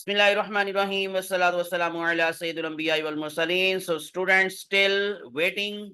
Bismillahirrahmanirrahim. Wassalatu wassalamu ala sayyidil anbiya wal mursalin. So students still waiting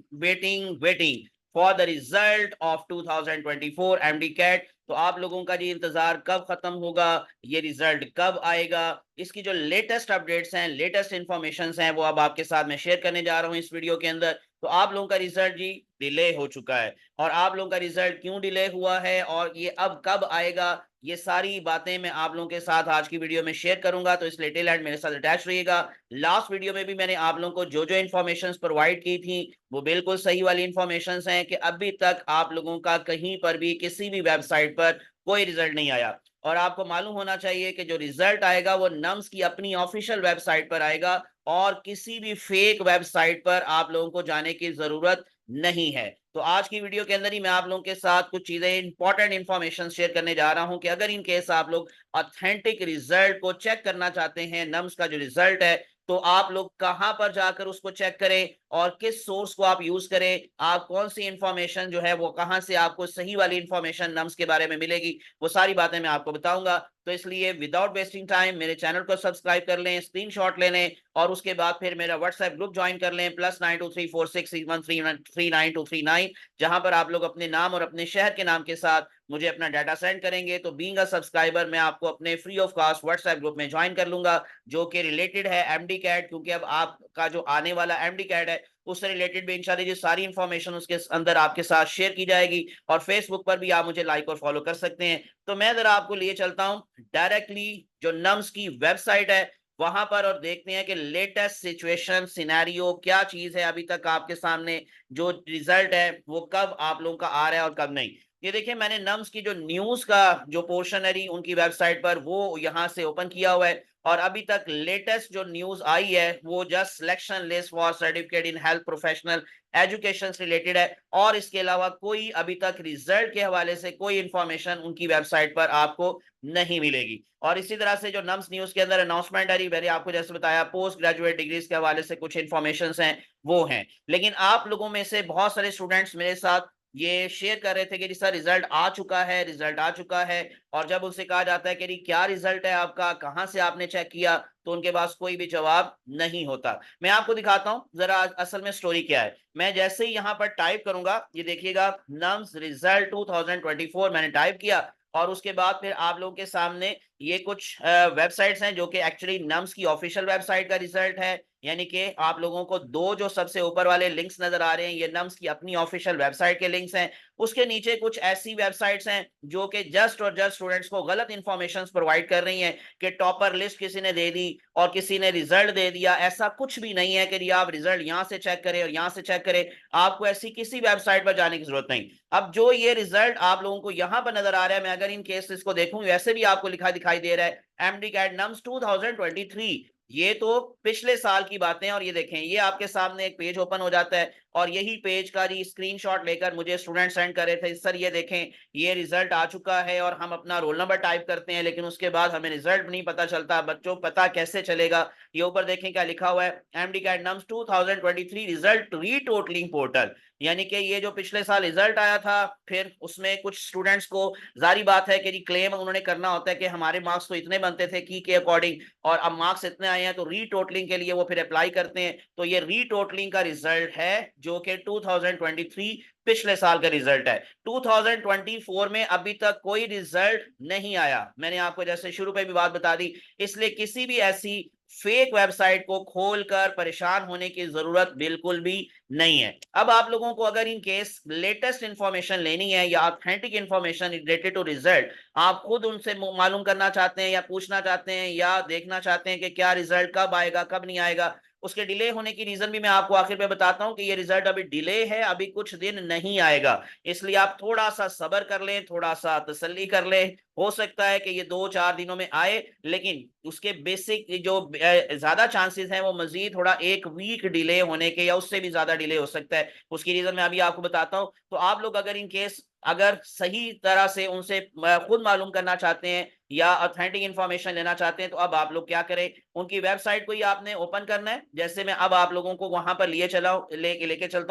for the result of 2024 MD-CAT. तो आप लोगों का जी इंतजार कब खत्म होगा, ये रिजल्ट कब आएगा, इसकी जो लेटेस्ट अपडेट्स हैं, लेटेस्ट इंफॉर्मेशंस हैं, वो अब आपके साथ मैं शेयर करने जा रहा हूं इस वीडियो के अंदर। तो आप लोगों का रिजल्ट जी डिले हो चुका है, और आप लोगों का रिजल्ट क्यों डिले हुआ है और ये अब कब आएगा, ये सारी बातें मैं आप लोगों के साथ आज की वीडियो में शेयर करूंगा। तो इसलिए टिल एंड मेरे साथ अटैच रहिएगा। लास्ट वीडियो में भी मैंने आप लोगों को जो जो इन्फॉर्मेशंस प्रोवाइड की थी वो बिल्कुल सही वाली इन्फॉर्मेशंस हैं कि अभी तक आप लोगों का कहीं पर भी किसी भी वेबसाइट पर कोई रिजल्ट नहीं आया। और आपको मालूम होना चाहिए कि जो रिजल्ट आएगा वो नम्स की अपनी ऑफिशियल वेबसाइट पर आएगा, और किसी भी फेक वेबसाइट पर आप लोगों को जाने की जरूरत नहीं है। तो आज की वीडियो के अंदर ही मैं आप लोगों के साथ कुछ चीजें, इंपॉर्टेंट इंफॉर्मेशन शेयर करने जा रहा हूं कि अगर इन केस आप लोग ऑथेंटिक रिजल्ट को चेक करना चाहते हैं, नम्स का जो रिजल्ट है, तो आप लोग कहां पर जाकर उसको चेक करें और किस सोर्स को आप यूज करें, आप कौन सी इंफॉर्मेशन जो है वो कहां से आपको सही वाली इंफॉर्मेशन नम्स के बारे में मिलेगी, वो सारी बातें मैं आपको बताऊंगा। तो इसलिए विदाउट वेस्टिंग टाइम मेरे चैनल को सब्सक्राइब कर लें, स्क्रीनशॉट ले लें, और उसके बाद फिर मेरा व्हाट्सएप ग्रुप ज्वाइन कर लें, +923463139239, जहां पर आप लोग अपने नाम और अपने शहर के नाम के साथ मुझे अपना डाटा सेंड करेंगे। तो बीइंग अ सब्सक्राइबर मैं आपको अपने free of cost WhatsApp group में ज्वाइन कर लूंगा, जो कि रिलेटेड है एमडी कैट, क्योंकि अब आपका जो आने वाला एमडी कैट है उससे रिलेटेड भी इंशाल्लाह ये सारी इंफॉर्मेशन उसके अंदर आपके साथ शेयर की जाएगी। और फेसबुक पर भी आप मुझे लाइक और फॉलो कर सकते हैं। तो मैं जरा आपको लिए चलता हूं डायरेक्टली जो नम्स की वेबसाइट है वहां पर, और देखते हैं कि लेटेस्ट सिचुएशन सिनेरियो क्या चीज है अभी तक आपके सामने, जो रिजल्ट है वो कब आप लोगों का आ रहा है और कब नहीं। ये देखिए, मैंने नम्स की जो न्यूज का जो पोर्शन है उनकी वेबसाइट पर वो यहां से ओपन किया हुआ है, और अभी तक लेटेस्ट जो न्यूज आई है वो just selection list for certificate in health professional education से रिलेटेड है, और इसके अलावा कोई अभी तक रिजल्ट के हवाले से कोई इंफॉर्मेशन उनकी वेबसाइट पर आपको नहीं मिलेगी। और इसी तरह से जो नम्स न्यूज के अंदर अनाउंसमेंट है, मैंने आपको जैसे बताया पोस्ट ग्रेजुएट डिग्रीज के हवाले से कुछ इंफॉर्मेशन हैं वो हैं। लेकिन आप लोगों में से बहुत सारे स्टूडेंट्स मेरे साथ ये शेयर कर रहे थे कि जी सर रिजल्ट आ चुका है, रिजल्ट आ चुका है, और जब उनसे कहा जाता है कि जी क्या रिजल्ट है आपका, कहां से आपने चेक किया, तो उनके पास कोई भी जवाब नहीं होता। मैं आपको दिखाता हूं जरा असल में स्टोरी क्या है। मैं जैसे ही यहां पर टाइप करूंगा, ये देखिएगा नम्स रिजल्ट 2024 मैंने टाइप किया, और उसके बाद फिर आप लोगों के सामने ये कुछ वेबसाइट्स हैं जो कि एक्चुअली नम्स की ऑफिशियल वेबसाइट का रिजल्ट है। यानी कि आप लोगों को दो जो सबसे ऊपर वाले लिंक्स नजर आ रहे हैं, ये नम्स की अपनी ऑफिशियल वेबसाइट के लिंक्स हैं। उसके नीचे कुछ ऐसी वेबसाइट्स हैं जो कि जस्ट और जस्ट स्टूडेंट्स को गलत इंफॉर्मेशन प्रोवाइड कर रही हैं कि टॉपर लिस्ट किसी ने दे दी और किसी ने रिजल्ट दे दिया। ऐसा कुछ भी नहीं है कि आप रिजल्ट यहां से चेक करें और यहां से चेक करें, आपको ऐसी किसी वेबसाइट पर जाने की जरूरत नहीं। अब जो ये रिजल्ट आप लोगों को यहां पर नजर आ रहा है, मैं अगर इन केस इसको देखूं, वैसे भी आपको लिखा दिखाई दे रहा है एमडी कैट नम्स 2023, ये तो पिछले साल की बातें हैं। और ये देखें, ये आपके सामने एक पेज ओपन हो जाता है, और यही पेज का जी स्क्रीनशॉट लेकर मुझे स्टूडेंट सेंड कर रहे थे, सर ये देखें ये रिजल्ट आ चुका है, और हम अपना रोल नंबर टाइप करते हैं लेकिन उसके बाद हमें रिजल्ट नहीं पता चलता, बच्चों को पता कैसे चलेगा। ये ऊपर देखें क्या लिखा हुआ है, MD CAT NUMS 2023 result retotalling portal. यानी कि ये जो पिछले साल रिजल्ट आया था, फिर उसमें कुछ स्टूडेंट्स को, जारी बात है कि क्लेम उन्होंने करना होता है कि हमारे मार्क्स तो इतने बनते थे की के अकॉर्डिंग, और अब मार्क्स इतने आए हैं, तो रीटोटलिंग के लिए वो फिर अप्लाई करते हैं। तो ये रीटोटलिंग का रिजल्ट है जो कि 2023 पिछले साल का रिजल्ट है। 2024 में अभी तक कोई रिजल्ट नहीं आया, मैंने आपको जैसे शुरू पे भी बात बता दी। इसलिए किसी भी ऐसी फेक वेबसाइट को खोलकर परेशान होने की जरूरत बिल्कुल भी नहीं है। अब आप लोगों को अगर इन केस लेटेस्ट इंफॉर्मेशन लेनी है या authentic information related to result, आप खुद उनसे मालूम करना चाहते हैं या पूछना चाहते हैं या देखना चाहते हैं कि क्या रिजल्ट कब आएगा कब नहीं आएगा, उसके डिले होने की रीजन भी मैं आपको आखिर में बताता हूं कि ये रिजल्ट अभी डिले है, अभी कुछ दिन नहीं आएगा। इसलिए आप थोड़ा सा सब्र कर लें, थोड़ा सा तसल्ली कर लें। हो सकता है कि ये 2-4 दिनों में आए, लेकिन उसके बेसिक जो ज्यादा चांसेस हैं वो मजीद थोड़ा 1 वीक डिले होने के या उससे भी ज्यादा डिले हो सकता है। उसकी रीजन मैं अभी आपको बताता हूं। तो आप लोग अगर इन केस अगर सही तरह से उनसे खुद मालूम करना चाहते हैं या ऑथेंटिक इन्फॉर्मेशन लेना चाहते हैं, तो अब आप लोग क्या करें, उनकी वेबसाइट को ही आपने ओपन करना है। जैसे मैं अब आप लोगों को वहां पर लेके चलता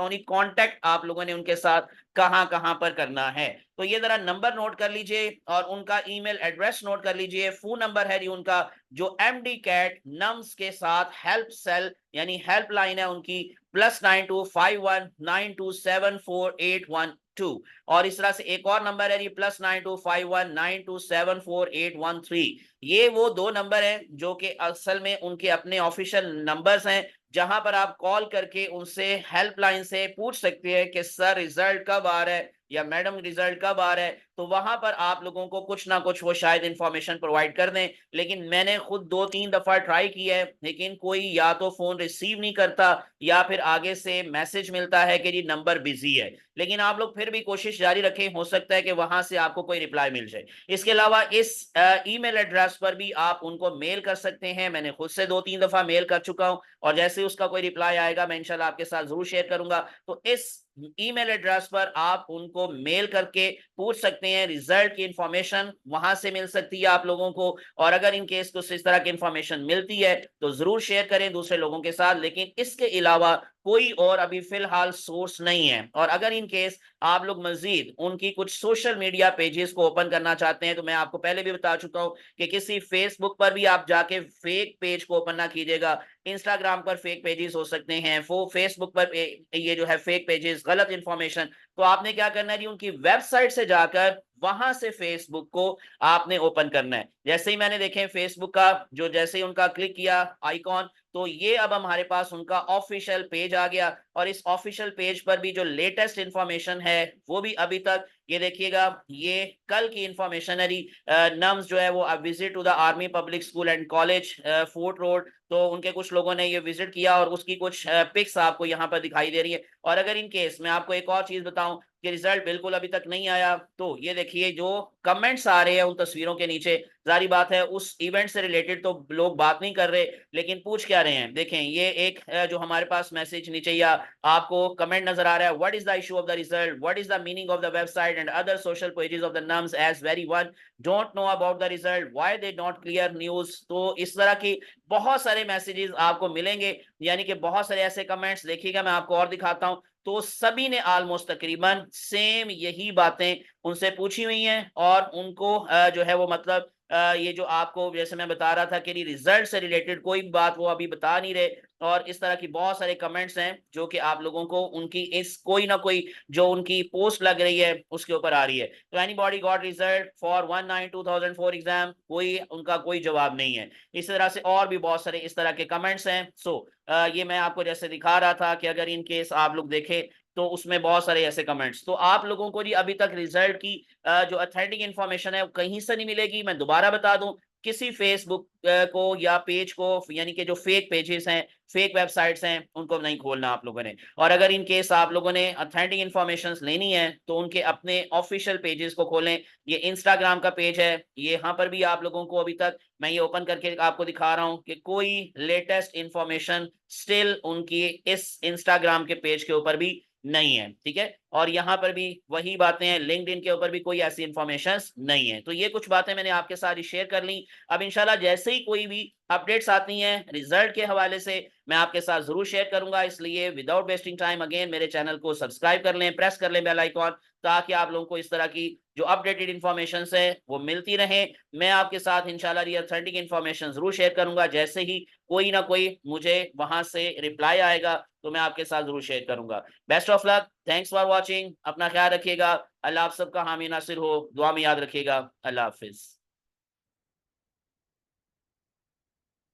हूँ, कॉन्टेक्ट आप लोगों ने उनके साथ कहां कहां पर करना है। तो ये जरा नंबर नोट कर लीजिए और उनका ईमेल एड्रेस नोट कर लीजिए। फोन नंबर है जी उनका, जो एमडी कैट नम्स के साथ हेल्प सेल यानी हेल्पलाइन है उनकी, +925192748112। और इस तरह से एक और नंबर है जी, +925192748113। ये वो दो नंबर हैं जो कि असल में उनके अपने ऑफिशियल नंबर्स हैं, जहां पर आप कॉल करके उनसे हेल्पलाइन से पूछ सकते हैं कि सर रिजल्ट कब आ रहा है या मैडम रिजल्ट कब आ रहा है। तो वहां पर आप लोगों को कुछ ना कुछ वो शायद इंफॉर्मेशन प्रोवाइड कर दें। लेकिन मैंने खुद 2-3 दफा ट्राई किया है, लेकिन कोई या तो फोन रिसीव नहीं करता या फिर आगे से मैसेज मिलता है कि जी नंबर बिजी है। लेकिन आप लोग फिर भी कोशिश जारी रखें, हो सकता है कि वहां से आपको कोई रिप्लाई मिल जाए। इसके अलावा इस ईमेल एड्रेस पर भी आप उनको मेल कर सकते हैं। मैंने खुद से 2-3 दफा मेल कर चुका हूं और जैसे उसका कोई रिप्लाई आएगा मैं इंशाल्लाह आपके साथ जरूर शेयर करूंगा। तो इस ईमेल एड्रेस पर आप उनको मेल करके पूछ सकते हैं, रिजल्ट की इंफॉर्मेशन वहां से मिल सकती है आप लोगों को। और अगर इन केस कुछ इस तरह की इंफॉर्मेशन मिलती है तो जरूर शेयर करें दूसरे लोगों के साथ। लेकिन इसके अलावा कोई और अभी फिलहाल सोर्स नहीं है। और अगर इन केस आप लोग मजीद उनकी कुछ सोशल मीडिया पेजेस को ओपन करना चाहते हैं, तो मैं आपको पहले भी बता चुका हूं कि किसी फेसबुक पर भी आप जाके फेक पेज को ओपन ना कीजिएगा। इंस्टाग्राम पर फेक पेजेस हो सकते हैं, वो फेसबुक पर ये जो है फेक पेजेस, गलत इंफॉर्मेशन। तो आपने क्या करना है जी, उनकी वेबसाइट से जाकर वहां से फेसबुक को आपने ओपन करना है। जैसे ही मैंने देखें फेसबुक का जो जैसे ही उनका क्लिक किया आइकॉन, तो ये अब हमारे पास उनका ऑफिशियल पेज आ गया। और इस ऑफिशियल पेज पर भी जो लेटेस्ट इंफॉर्मेशन है वो भी अभी तक ये देखिएगा, ये कल की इंफॉर्मेशन है जी। नम्स जो है वो visit to the army public school and college, fort road. तो उनके कुछ लोगों ने ये विजिट किया और उसकी कुछ पिक्स आपको यहाँ पर दिखाई दे रही है। और अगर इन केस मैं आपको एक और चीज बताऊं कि रिजल्ट बिल्कुल अभी तक नहीं आया, तो ये देखिए जो कमेंट्स आ रहे हैं उन तस्वीरों के नीचे, जारी बात है उस इवेंट से रिलेटेड तो लोग बात नहीं कर रहे, लेकिन पूछ क्या रहे हैं। देखें ये एक जो हमारे पास मैसेज नीचे या आपको कमेंट नजर आ रहा है, what is the issue of the result, what is the meaning of the website and other social pages of the NUMS as very one don't know about the result, why they not clear news. तो इस तरह की बहुत सारे messages आपको मिलेंगे, यानी कि बहुत सारे ऐसे कमेंट्स देखिएगा। मैं आपको और दिखाता हूं, तो सभी ने ऑलमोस्ट तकरीबन सेम यही बातें उनसे पूछी हुई हैं। और उनको जो है वो मतलब ये जो आपको जैसे मैं बता रहा था कि रिजल्ट से रिलेटेड कोई बात वो अभी बता नहीं रहे। और इस तरह की बहुत सारे कमेंट्स हैं जो कि आप लोगों को उनकी इस कोई ना कोई जो उनकी पोस्ट लग रही है उसके ऊपर आ रही है। तो anybody got result for 1/9/2004 exam, कोई उनका कोई जवाब नहीं है। इस तरह से और भी बहुत सारे इस तरह के कमेंट्स हैं। सो ये मैं आपको जैसे दिखा रहा था कि अगर इन केस आप लोग देखें तो उसमें बहुत सारे ऐसे कमेंट्स। तो आप लोगों को जी अभी तक रिजल्ट की जो अथेंटिक इन्फॉर्मेशन है वो कहीं से नहीं मिलेगी। मैं दोबारा बता दूं, किसी फेसबुक को या पेज को, यानी कि जो फेक पेजेस हैं, फेक वेबसाइट्स हैं, उनको नहीं खोलना आप लोगों ने। और अगर इन केस आप लोगों ने अथेंटिक इन्फॉर्मेशन लेनी है तो उनके अपने ऑफिशियल पेजेस को खोलें। ये इंस्टाग्राम का पेज है, ये यहाँ पर भी आप लोगों को अभी तक मैं ये ओपन करके आपको दिखा रहा हूं कि कोई लेटेस्ट इंफॉर्मेशन स्टिल उनकी इस इंस्टाग्राम के पेज के ऊपर भी नहीं है। ठीक है, और यहाँ पर भी वही बातें हैं, लिंक्डइन के ऊपर भी कोई ऐसी इंफॉर्मेशन नहीं है। तो ये कुछ बातें मैंने आपके साथ शेयर कर ली। अब इंशाल्लाह जैसे ही कोई भी अपडेट्स आती हैं रिजल्ट के हवाले से मैं आपके साथ जरूर शेयर करूंगा। इसलिए विदाउट वेस्टिंग टाइम अगेन मेरे चैनल को सब्सक्राइब कर लें, प्रेस कर लें बेल आइकॉन, ताकि आप लोगों को इस तरह की जो अपडेटेड इन्फॉर्मेशन है वो मिलती रहे। मैं आपके साथ इंशाल्लाह ये ऑथेंटिक इन्फॉर्मेशन जरूर शेयर करूंगा। जैसे ही कोई ना कोई मुझे वहां से रिप्लाई आएगा तो मैं आपके साथ जरूर शेयर करूंगा। Best of luck, thanks for watching, अपना ख्याल रखिएगा। अल्लाह आप सबका हामी नासिर हो, दुआ में याद रखिएगा। अल्लाह हाफिज।